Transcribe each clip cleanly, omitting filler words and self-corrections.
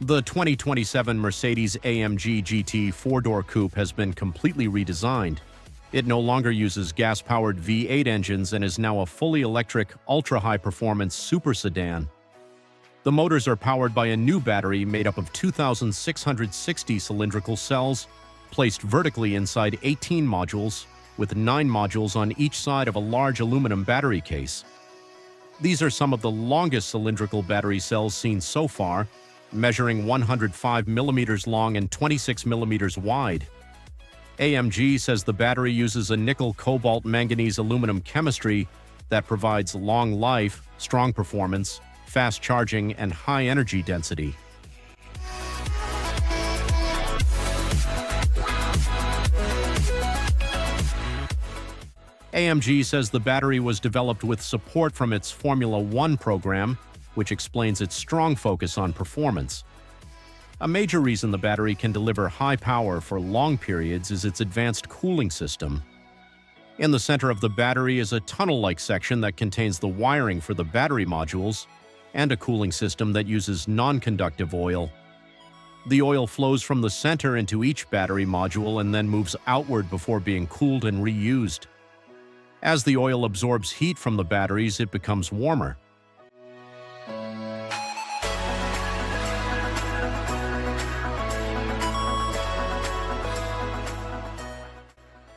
The 2027 Mercedes-AMG GT four-door coupe has been completely redesigned. It no longer uses gas-powered V8 engines and is now a fully electric, ultra-high-performance super sedan. The motors are powered by a new battery made up of 2,660 cylindrical cells, placed vertically inside 18 modules, with 9 modules on each side of a large aluminum battery case. These are some of the longest cylindrical battery cells seen so far, measuring 105 millimeters long and 26 millimeters wide. AMG says the battery uses a nickel-cobalt-manganese-aluminum chemistry that provides long life, strong performance, fast charging, and high energy density. AMG says the battery was developed with support from its Formula One program, which explains its strong focus on performance. A major reason the battery can deliver high power for long periods is its advanced cooling system. In the center of the battery is a tunnel-like section that contains the wiring for the battery modules and a cooling system that uses non-conductive oil. The oil flows from the center into each battery module and then moves outward before being cooled and reused. As the oil absorbs heat from the batteries, it becomes warmer.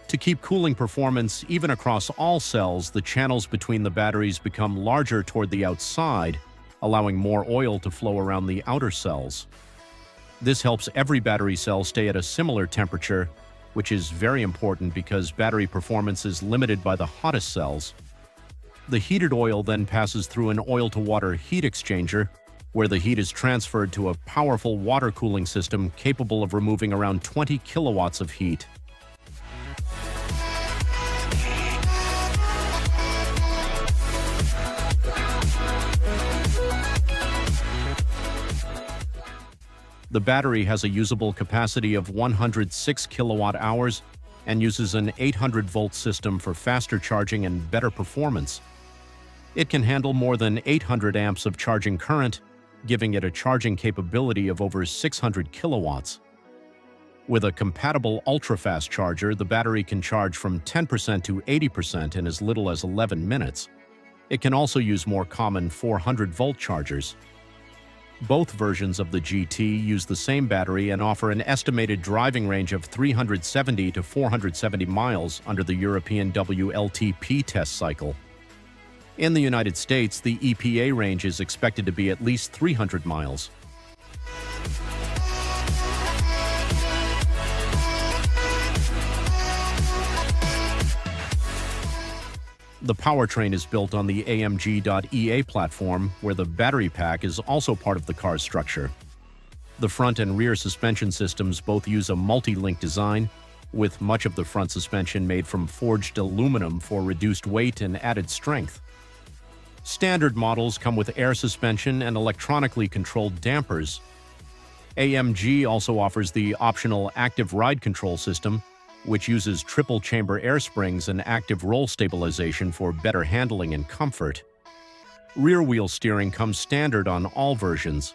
To keep cooling performance even across all cells, the channels between the batteries become larger toward the outside, allowing more oil to flow around the outer cells. This helps every battery cell stay at a similar temperature, which is very important because battery performance is limited by the hottest cells. The heated oil then passes through an oil-to-water heat exchanger, where the heat is transferred to a powerful water cooling system capable of removing around 20 kilowatts of heat. The battery has a usable capacity of 106 kilowatt-hours and uses an 800-volt system for faster charging and better performance. It can handle more than 800 amps of charging current, giving it a charging capability of over 600 kilowatts. With a compatible ultra-fast charger, the battery can charge from 10% to 80% in as little as 11 minutes. It can also use more common 400-volt chargers. Both versions of the GT use the same battery and offer an estimated driving range of 370 to 470 miles under the European WLTP test cycle. In the United States, the EPA range is expected to be at least 300 miles. The powertrain is built on the AMG.EA platform, where the battery pack is also part of the car's structure. The front and rear suspension systems both use a multi-link design, with much of the front suspension made from forged aluminum for reduced weight and added strength. Standard models come with air suspension and electronically controlled dampers. AMG also offers the optional active ride control system, which uses triple-chamber air springs and active roll stabilization for better handling and comfort. Rear-wheel steering comes standard on all versions.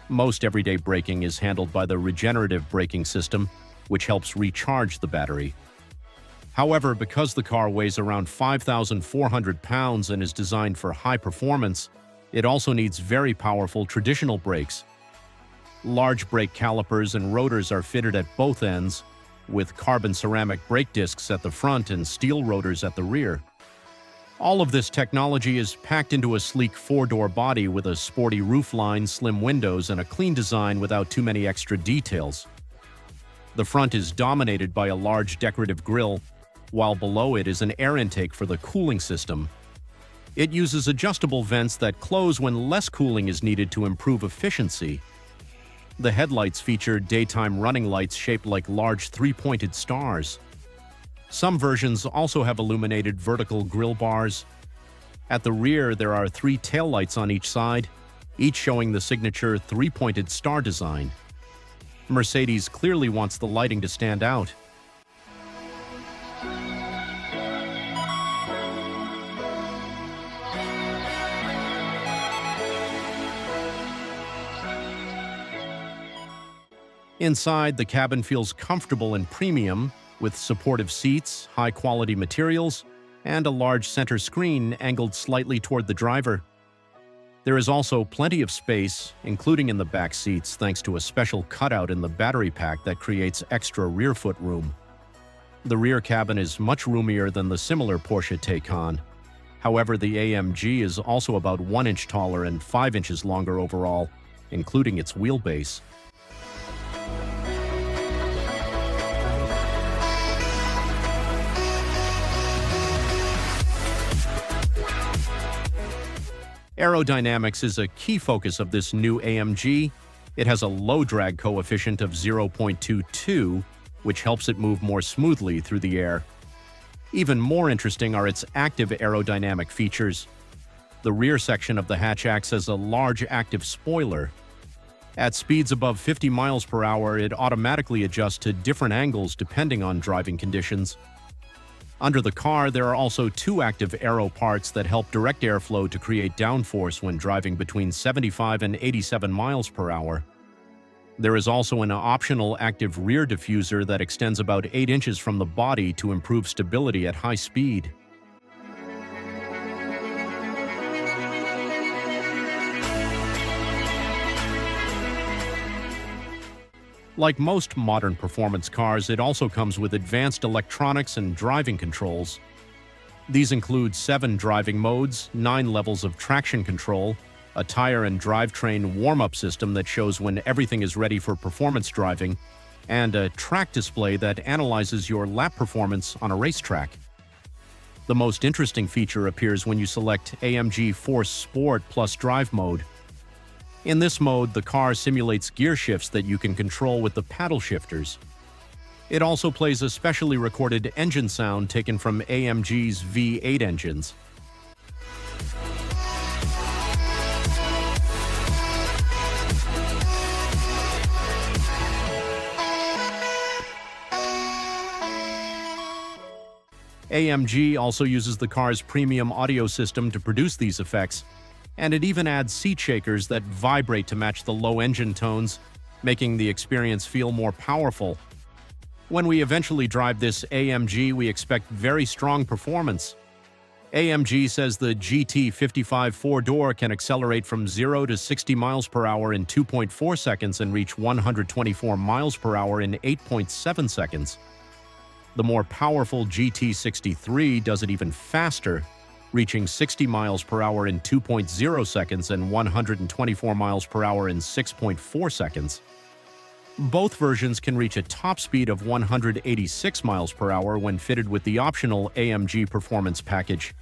Most everyday braking is handled by the regenerative braking system, which helps recharge the battery. However, because the car weighs around 5,400 pounds and is designed for high performance, it also needs very powerful traditional brakes. Large brake calipers and rotors are fitted at both ends, with carbon ceramic brake discs at the front and steel rotors at the rear. All of this technology is packed into a sleek four-door body with a sporty roofline, slim windows, and a clean design without too many extra details. The front is dominated by a large decorative grille, while below it is an air intake for the cooling system. It uses adjustable vents that close when less cooling is needed to improve efficiency. The headlights feature daytime running lights shaped like large three-pointed stars. Some versions also have illuminated vertical grille bars. At the rear, there are 3 taillights on each side, each showing the signature three-pointed star design. Mercedes clearly wants the lighting to stand out. Inside, the cabin feels comfortable and premium, with supportive seats, high-quality materials, and a large center screen angled slightly toward the driver. There is also plenty of space, including in the back seats, thanks to a special cutout in the battery pack that creates extra rear foot room. The rear cabin is much roomier than the similar Porsche Taycan. However, the AMG is also about 1 inch taller and 5 inches longer overall, including its wheelbase. Aerodynamics is a key focus of this new AMG. It has a low drag coefficient of 0.22, which helps it move more smoothly through the air. Even more interesting are its active aerodynamic features. The rear section of the hatch acts as a large active spoiler. At speeds above 50 miles per hour, it automatically adjusts to different angles depending on driving conditions. Under the car, there are also 2 active aero parts that help direct airflow to create downforce when driving between 75 and 87 miles per hour. There is also an optional active rear diffuser that extends about 8 inches from the body to improve stability at high speed. Like most modern performance cars, it also comes with advanced electronics and driving controls. These include 7 driving modes, 9 levels of traction control, a tire and drivetrain warm-up system that shows when everything is ready for performance driving, and a track display that analyzes your lap performance on a racetrack. The most interesting feature appears when you select AMG Force Sport Plus Drive mode. In this mode, the car simulates gear shifts that you can control with the paddle shifters. It also plays a specially recorded engine sound taken from AMG's V8 engines. AMG also uses the car's premium audio system to produce these effects, and it even adds seat shakers that vibrate to match the low engine tones, making the experience feel more powerful. When we eventually drive this AMG, we expect very strong performance. AMG says the GT 55 4-door can accelerate from 0 to 60 miles per hour in 2.4 seconds and reach 124 miles per hour in 8.7 seconds. The more powerful GT 63 does it even faster, reaching 60 miles per hour in 2.0 seconds and 124 miles per hour in 6.4 seconds. Both versions can reach a top speed of 186 miles per hour when fitted with the optional AMG Performance package.